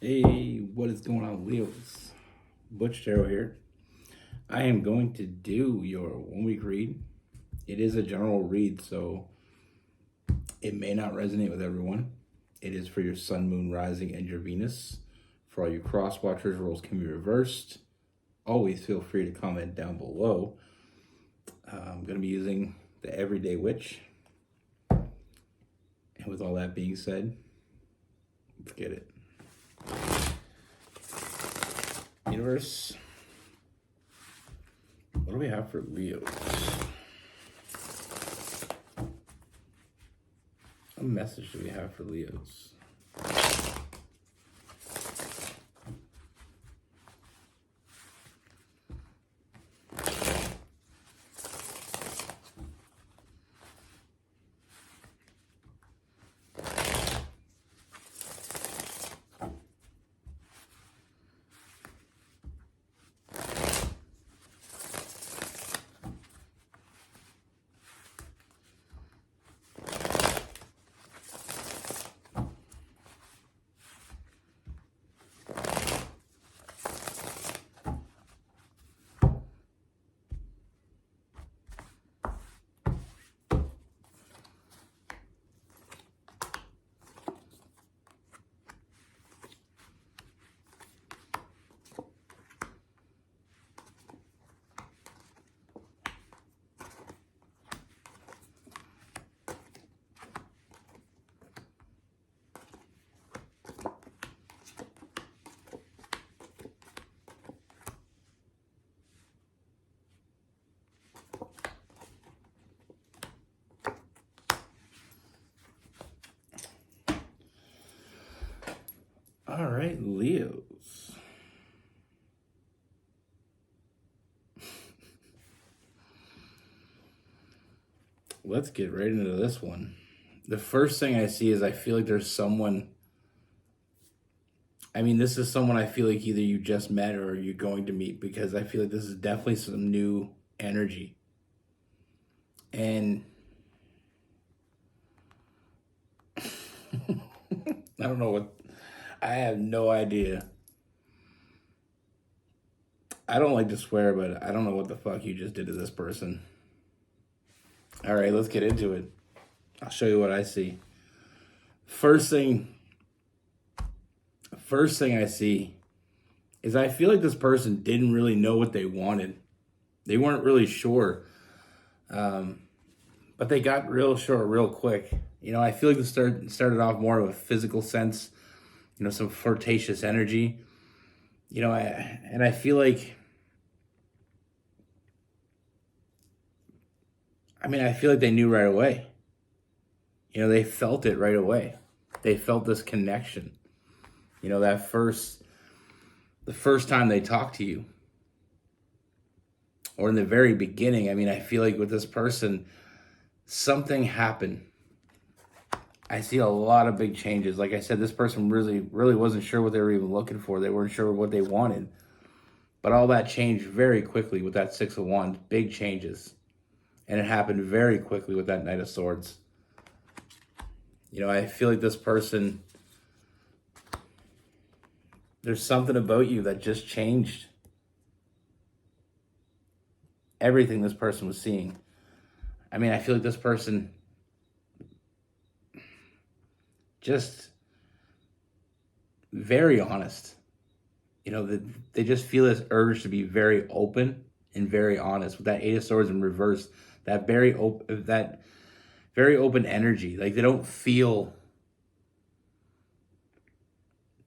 Hey, what is going on, Leos? Butch here. I am going to do your 1 week read. It is a general read, so it may not resonate with everyone. It is for your sun, moon, rising, and your Venus. For all you cross watchers, roles can be reversed. Always feel free to comment down below. I'm going to be using the Everyday Witch. And with all that being said, let's get it. Universe, what do we have for Leos? What message do we have for Leos? All right, Leos. Let's get right into this one. The first thing I see is I feel like there's someone. This is someone I feel like either you just met or you're going to meet, because I feel like this is definitely some new energy. And I don't know what. I have no idea. I don't like to swear, but I don't know what the fuck you just did to this person. All right, let's get into it. I'll show you what I see. First thing I see is I feel like this person didn't really know what they wanted. They weren't really sure. But they got real short real quick. I feel like this started off more of a physical sense, some flirtatious energy. I feel like, I feel like they knew right away. They felt it right away. They felt this connection. The first time they talked to you, or in the very beginning. I feel like with this person, something happened. I see a lot of big changes. Like I said, this person really wasn't sure what they were even looking for. They weren't sure what they wanted. But all that changed very quickly with that Six of Wands. Big changes. And it happened very quickly with that Knight of Swords. I feel like this person, there's something about you that just changed everything this person was seeing. I feel like this person just very honest. They just feel this urge to be very open and very honest. With that Eight of Swords in reverse, that very open energy. Like they don't feel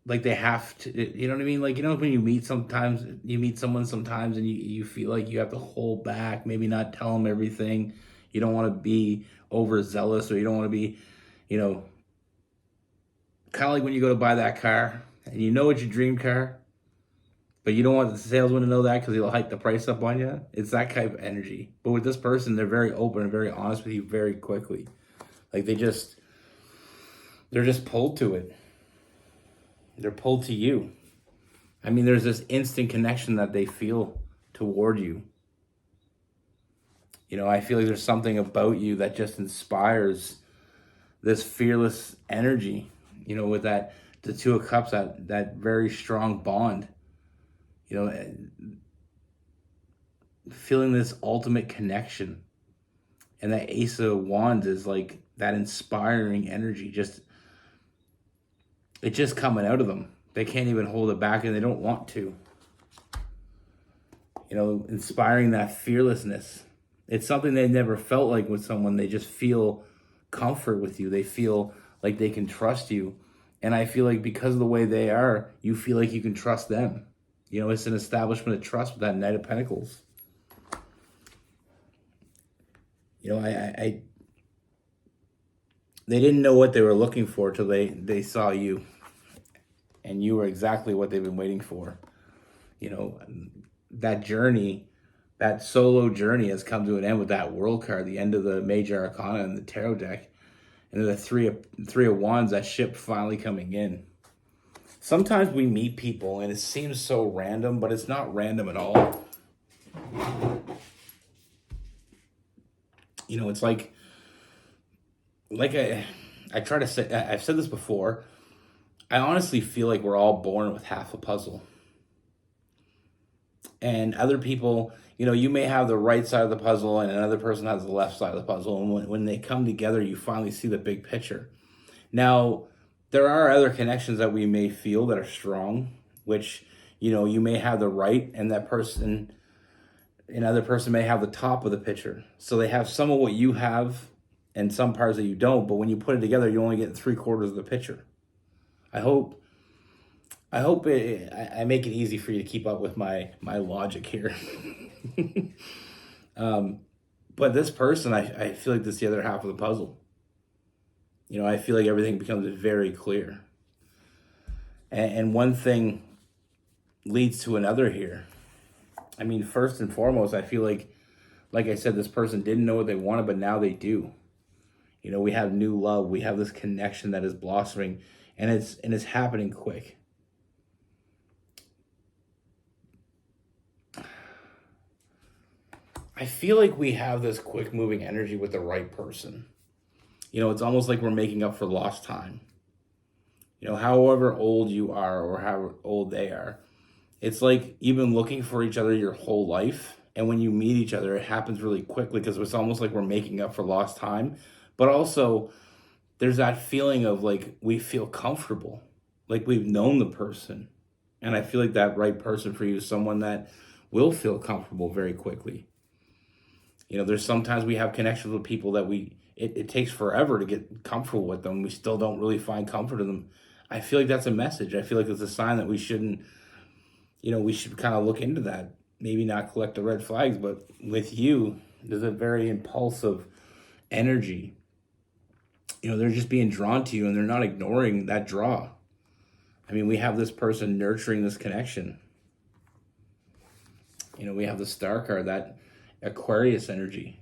like they have to, you know what I mean? Like, when you meet someone sometimes and you feel like you have to hold back, maybe not tell them everything. You don't want to be overzealous, or you don't want to be, kind of like when you go to buy that car and it's your dream car, but you don't want the salesman to know that because he'll hike the price up on you. It's that type of energy. But with this person, they're very open and very honest with you very quickly. Like they're just pulled to it. They're pulled to you. There's this instant connection that they feel toward you. I feel like there's something about you that just inspires this fearless energy, with that The Two of Cups, that very strong bond. You know, feeling this ultimate connection. And that Ace of Wands is like that inspiring energy. It's just coming out of them. They can't even hold it back, and they don't want to. You know, inspiring that fearlessness. It's something they never felt like with someone. They just feel comfort with you. They feel like they can trust you. And I feel like because of the way they are, you feel like you can trust them. You know, it's an establishment of trust with that Knight of Pentacles. You know, they didn't know what they were looking for till they saw you. And you were exactly what they've been waiting for. You know, that journey, that solo journey has come to an end with that World card, the end of the Major Arcana and the Tarot deck. And then the three of Wands, that ship finally coming in. Sometimes we meet people and it seems so random, but it's not random at all. You know, it's like I try to say, I've said this before, I honestly feel like we're all born with half a puzzle. And other people, you know, you may have the right side of the puzzle and another person has the left side of the puzzle. And when they come together, you finally see the big picture. Now, there are other connections that we may feel that are strong, which, you know, you may have the right and that person, another person may have the top of the picture. So they have some of what you have and some parts that you don't. But when you put it together, you only get 3/4 of the picture. I hope I make it easy for you to keep up with my logic here. But this person, I feel like this is the other half of the puzzle. You know, I feel like everything becomes very clear. And one thing leads to another here. I mean, first and foremost, I feel like I said, this person didn't know what they wanted, but now they do. You know, we have new love. We have this connection that is blossoming, and it's happening quick. I feel like we have this quick moving energy with the right person. You know, it's almost like we're making up for lost time. You know, however old you are or how old they are, it's like you've been looking for each other your whole life. And when you meet each other, it happens really quickly because it's almost like we're making up for lost time. But also, there's that feeling of like we feel comfortable, like we've known the person. And I feel like that right person for you is someone that will feel comfortable very quickly. You know, there's sometimes we have connections with people that it takes forever to get comfortable with them. We still don't really find comfort in them. I feel like that's a message. I feel like it's a sign that we shouldn't, you know, we should kind of look into that. Maybe not collect the red flags, but with you, there's a very impulsive energy. You know, they're just being drawn to you and they're not ignoring that draw. I mean, we have this person nurturing this connection. You know, we have the Star card, that Aquarius energy,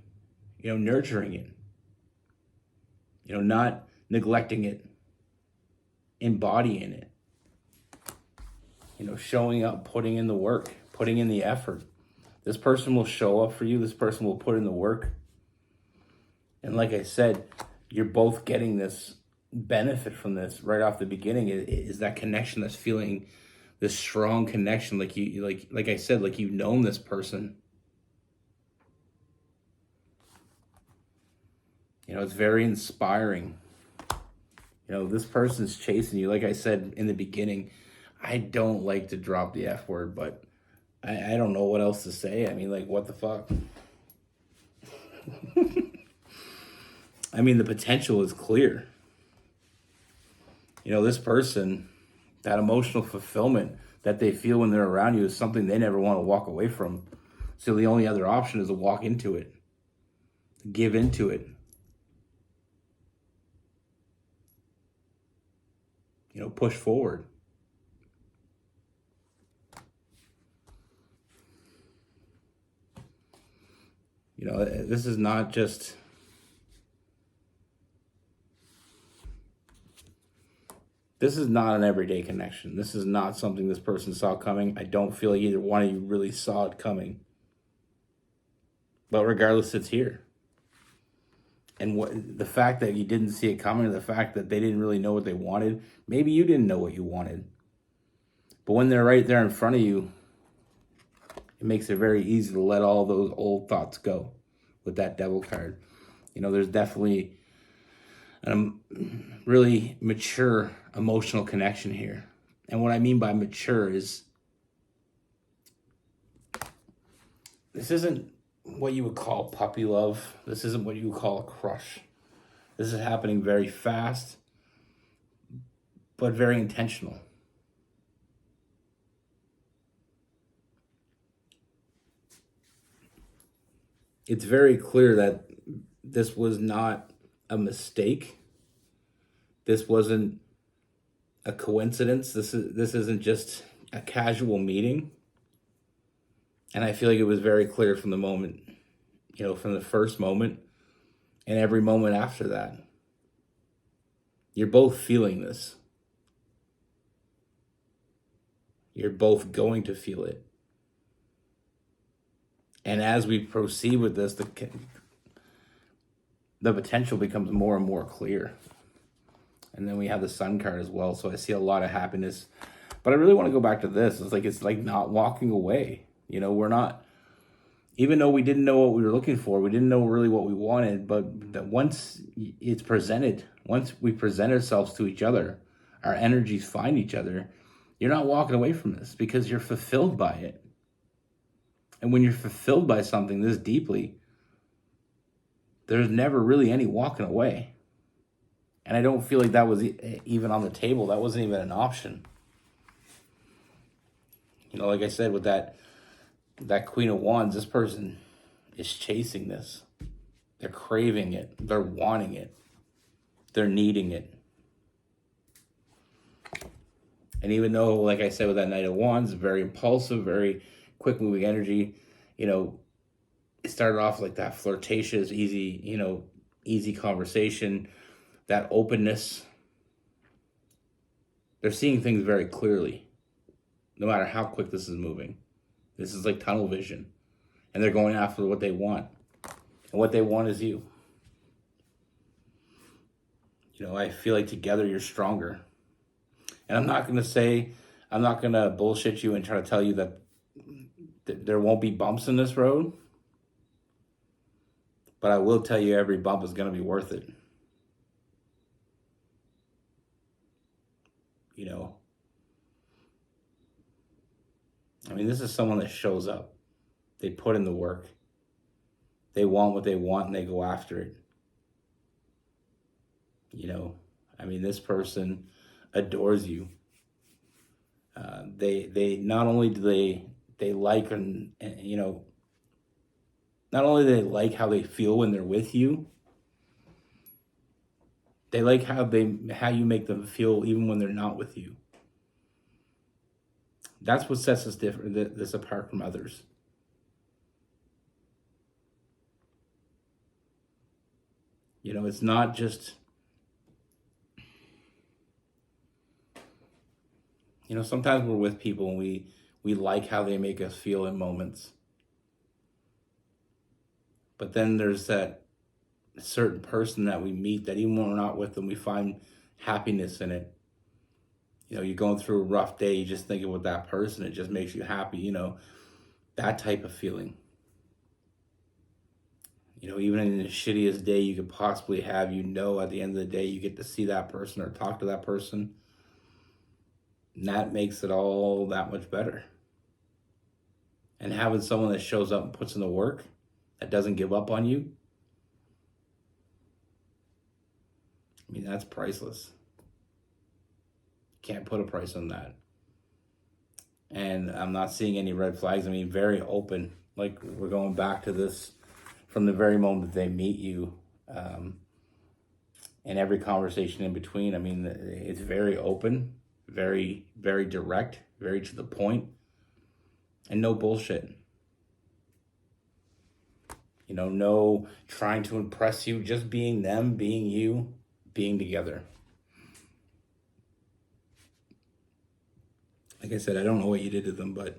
you know, nurturing it, you know, not neglecting it, embodying it, you know, showing up, putting in the work, putting in the effort. This person will show up for you. This person will put in the work. And like I said, you're both getting this benefit from this right off the beginning. It is that connection, that's feeling this strong connection. Like like I said, like you've known this person. You know, it's very inspiring. You know, this person's chasing you. Like I said in the beginning, I don't like to drop the F word, but I don't know what else to say. I mean, like, what the fuck? I mean, the potential is clear. You know, this person, that emotional fulfillment that they feel when they're around you is something they never want to walk away from. So the only other option is to walk into it, give into it. You know, push forward. You know, this is not just... This is not an everyday connection. This is not something this person saw coming. I don't feel like either one of you really saw it coming. But regardless, it's here. And what the fact that you didn't see it coming, or the fact that they didn't really know what they wanted, maybe you didn't know what you wanted. But when they're right there in front of you, it makes it very easy to let all those old thoughts go with that devil card. There's definitely a really mature emotional connection here. And what I mean by mature is this isn't what you would call puppy love. This isn't what you would call a crush. This is happening very fast, but very intentional. It's very clear that this was not a mistake. This wasn't a coincidence. This isn't just a casual meeting. And I feel like it was very clear from the moment, from the first moment and every moment after that. You're both feeling this. You're both going to feel it. And as we proceed with this, the potential becomes more and more clear. And then we have the Sun card as well. So I see a lot of happiness. But I really want to go back to this. It's like not walking away. We're not, even though we didn't know what we were looking for, we didn't know really what we wanted, but that once it's presented, once we present ourselves to each other, our energies find each other, you're not walking away from this because you're fulfilled by it. And when you're fulfilled by something this deeply, there's never really any walking away. And I don't feel like that was even on the table. That wasn't even an option. Like I said, with that Queen of Wands, this person is chasing this. They're craving it. They're wanting it. They're needing it. And even though, like I said, with that Knight of Wands, very impulsive, very quick moving energy, it started off like that flirtatious, easy conversation, that openness. They're seeing things very clearly, no matter how quick this is moving. This is like tunnel vision. And they're going after what they want. And what they want is you. I feel like together you're stronger. And I'm not going to bullshit you and try to tell you that there won't be bumps in this road. But I will tell you every bump is going to be worth it. This is someone that shows up. They put in the work. They want what they want and they go after it. This person adores you. They not only do they like and not only do they like how they feel when they're with you, they like how you make them feel even when they're not with you. That's what sets this apart from others. It's not just, sometimes we're with people and we like how they make us feel in moments. But then there's that certain person that we meet that even when we're not with them, we find happiness in it. You're going through a rough day, you just think about that person, it just makes you happy, that type of feeling. Even in the shittiest day you could possibly have, at the end of the day, you get to see that person or talk to that person. And that makes it all that much better. And having someone that shows up and puts in the work, that doesn't give up on you, that's priceless. Can't put a price on that. And I'm not seeing any red flags. Very open. Like, we're going back to this from the very moment that they meet you, and every conversation in between. It's very open, very, very direct, very to the point, and no bullshit. No trying to impress you, just being them, being you, being together. Like I said, I don't know what you did to them, but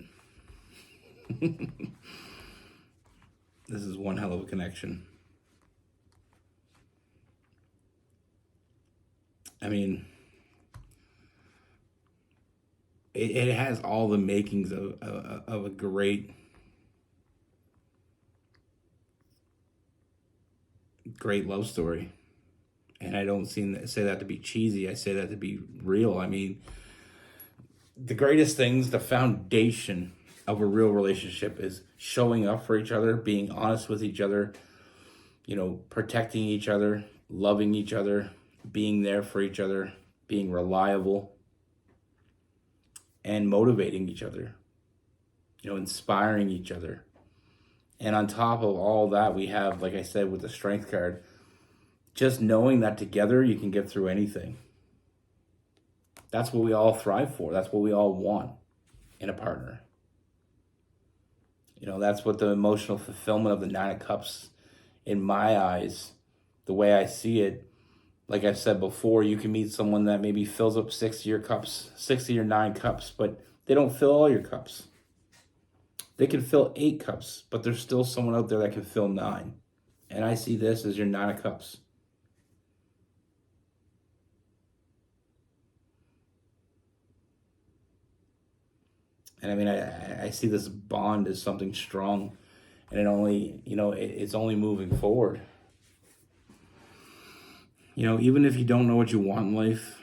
this is one hell of a connection. I mean, it has all the makings of a great love story. And I don't say that to be cheesy. I say that to be real. I mean, the greatest things, the foundation of a real relationship is showing up for each other, being honest with each other, protecting each other, loving each other, being there for each other, being reliable, and motivating each other, inspiring each other. And on top of all that, we have, like I said, with the strength card, just knowing that together you can get through anything. That's what we all thrive for. That's what we all want in a partner. That's what the emotional fulfillment of the Nine of Cups, in my eyes, the way I see it, like I've said before, you can meet someone that maybe fills up 6 of your cups, 6 of your 9 cups, but they don't fill all your cups. They can fill 8 cups, but there's still someone out there that can fill 9. And I see this as your 9 of Cups. And I mean, I see this bond as something strong, and it only, it's only moving forward. Even if you don't know what you want in life,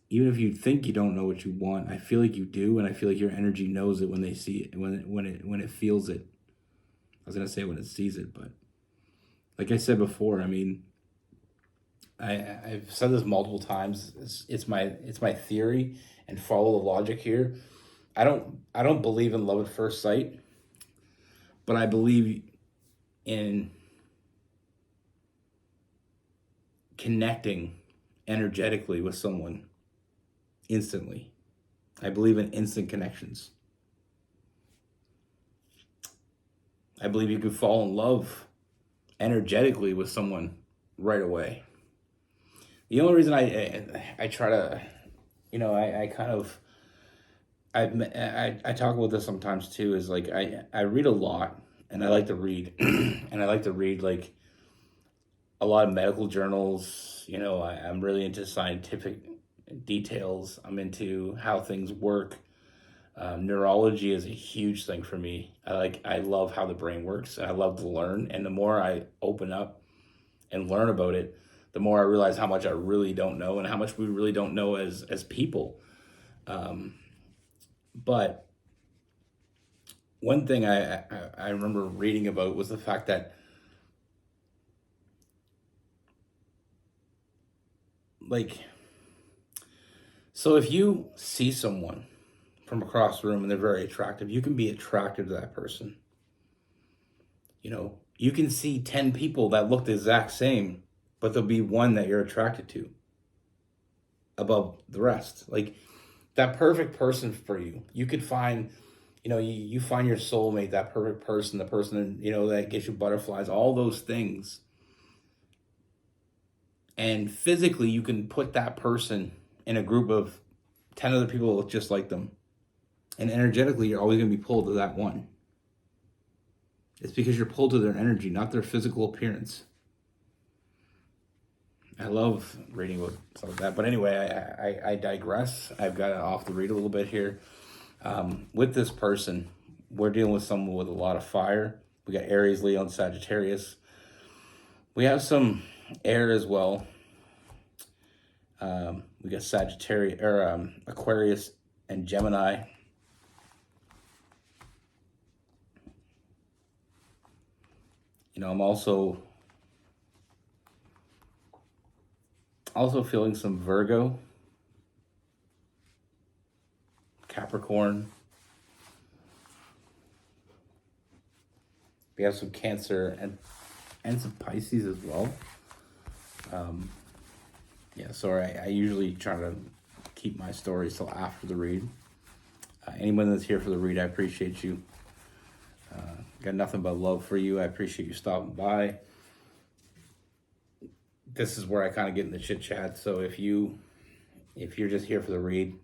even if you think you don't know what you want, I feel like you do, and I feel like your energy knows it when they see it, when it feels it. I was gonna say when it sees it, but like I said before, I mean, I've said this multiple times. It's my theory, and follow the logic here. I don't believe in love at first sight, but I believe in connecting energetically with someone instantly. I believe in instant connections. I believe you can fall in love energetically with someone right away. The only reason I try to, I kind of, I talk about this sometimes too, is like I read a lot, and I like to read and I like to read like a lot of medical journals. I'm really into scientific details. I'm into how things work. Neurology is a huge thing for me. I love how the brain works, and I love to learn. And the more I open up and learn about it, the more I realize how much I really don't know, and how much we really don't know as people. But one thing I remember reading about was the fact that, so if you see someone from across the room and they're very attractive, you can be attracted to that person. You can see 10 people that look the exact same, but there'll be one that you're attracted to above the rest. Like, that perfect person for you. You could find, you find your soulmate, that perfect person, the person, that gives you butterflies, all those things. And physically, you can put that person in a group of 10 other people that look just like them. And energetically, you're always going to be pulled to that one. It's because you're pulled to their energy, not their physical appearance. I love reading about some of that. But anyway, I digress. I've got off the read a little bit here. With this person, we're dealing with someone with a lot of fire. We got Aries, Leo, and Sagittarius. We have some air as well. We got Sagittarius, or Aquarius, and Gemini. I'm also feeling some Virgo, Capricorn. We have some Cancer and some Pisces as well. Sorry, I usually try to keep my stories till after the read. Anyone that's here for the read, I appreciate you. Got nothing but love for you. I appreciate you stopping by. This is where I kind of get in the chit chat. So if you're just here for the read,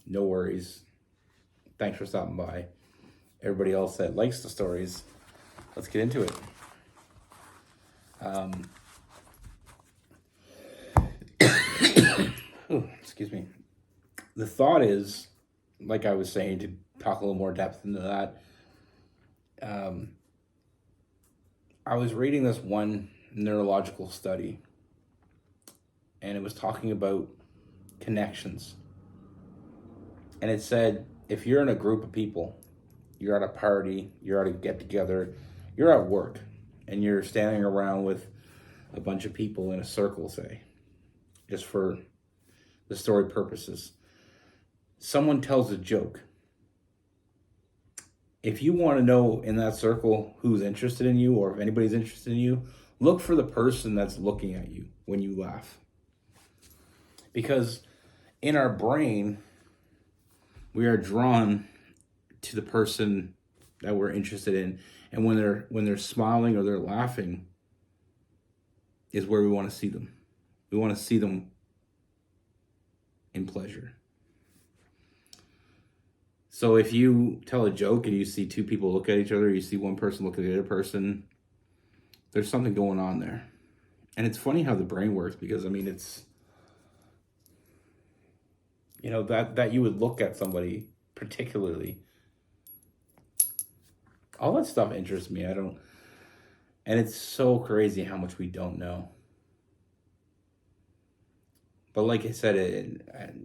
no worries. Thanks for stopping by. Everybody else that likes the stories, let's get into it. excuse me. The thought is, like I was saying, to talk a little more depth into that. I was reading this one neurological study, and it was talking about connections. And it said, if you're in a group of people, you're at a party, you're at a get together, you're at work, and you're standing around with a bunch of people in a circle, say, just for the story purposes. Someone tells a joke. If you want to know in that circle who's interested in you, or if anybody's interested in you, look for the person that's looking at you when you laugh. Because in our brain, we are drawn to the person that we're interested in, and when they're smiling or they're laughing is where we want to see them. We want to see them in pleasure. So if you tell a joke and you see two people look at each other, you see one person look at the other person, there's something going on there. And it's funny how the brain works, because I mean, it's, you know, that you would look at somebody particularly. All that stuff interests me. And it's so crazy how much we don't know. But like I said,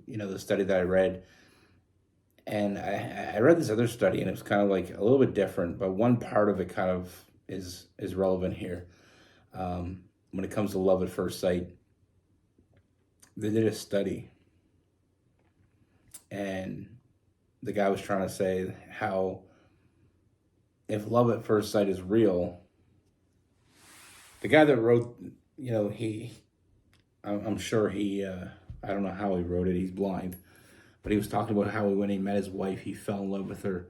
the study that I read, and I read this other study, and it was kind of like a little bit different, but one part of it kind of is relevant here. When it comes to love at first sight, they did a study, and the guy was trying to say how if love at first sight is real, the guy that wrote, I'm sure I don't know how he wrote it, he's blind, but he was talking about how when he met his wife, he fell in love with her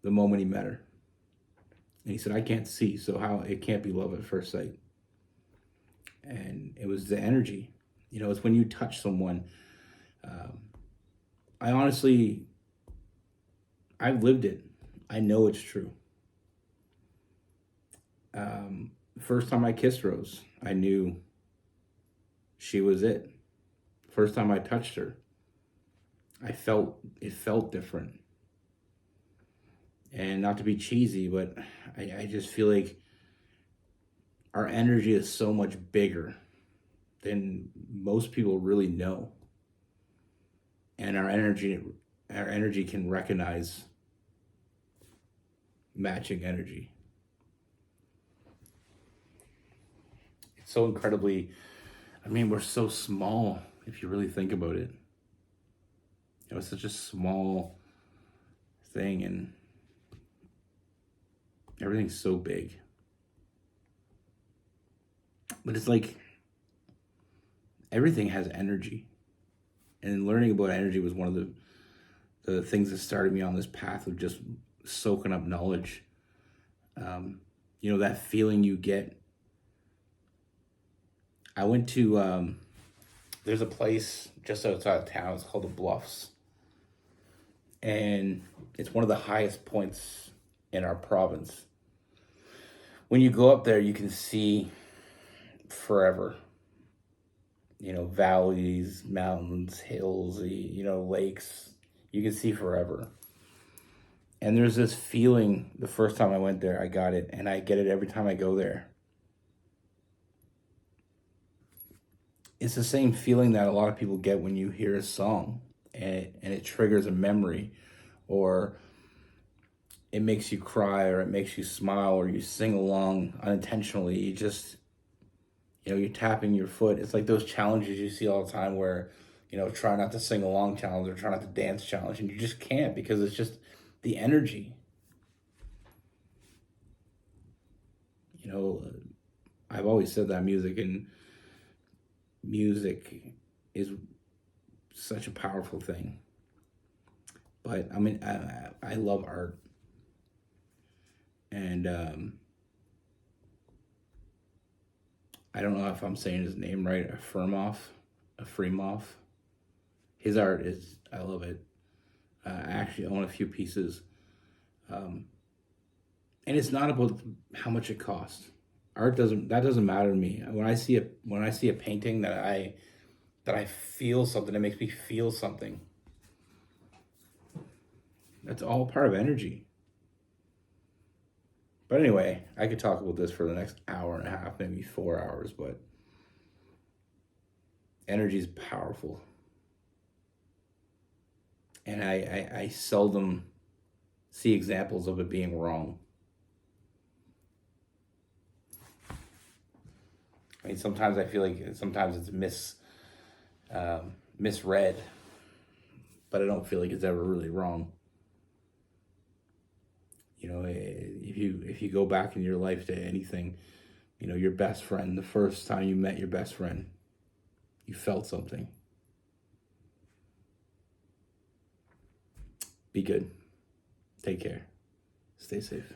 the moment he met her. And he said, I can't see, so how it can't be love at first sight. And it was the energy. It's when you touch someone. I've lived it. I know it's true. First time I kissed Rose, I knew she was it. First time I touched her, it felt different. And not to be cheesy, but I just feel like our energy is so much bigger than most people really know. And our energy can recognize matching energy. It's so incredibly, we're so small if you really think about it. It's such a small thing, and everything's so big. But it's like everything has energy. And learning about energy was one of the things that started me on this path of just soaking up knowledge. That feeling you get. I went to, there's a place just outside of town. It's called the Bluffs. And it's one of the highest points in our province. When you go up there, you can see forever. Valleys, mountains, hills, lakes. You can see forever. And there's this feeling, the first time I went there, I got it. And I get it every time I go there. It's the same feeling that a lot of people get when you hear a song and it triggers a memory, or it makes you cry, or it makes you smile, or you sing along unintentionally. You just, you're tapping your foot. It's like those challenges you see all the time where, try not to sing along challenge or try not to dance challenge, and you just can't because it's just the energy. I've always said that music is such a powerful thing. But I love art. And I don't know if I'm saying his name right, Afrimov. His art is, I love it. I actually own a few pieces. And it's not about how much it costs. Art doesn't matter to me. When I see a painting that that I feel something that makes me feel something. That's all part of energy. But anyway, I could talk about this for the next hour and a half, maybe 4 hours, but energy is powerful. And I seldom see examples of it being wrong. I mean, sometimes I feel like sometimes it's misread, but I don't feel like it's ever really wrong. You know, if you go back in your life to anything, you know, your best friend, the first time you met your best friend, you felt something. Be good. Take care. Stay safe.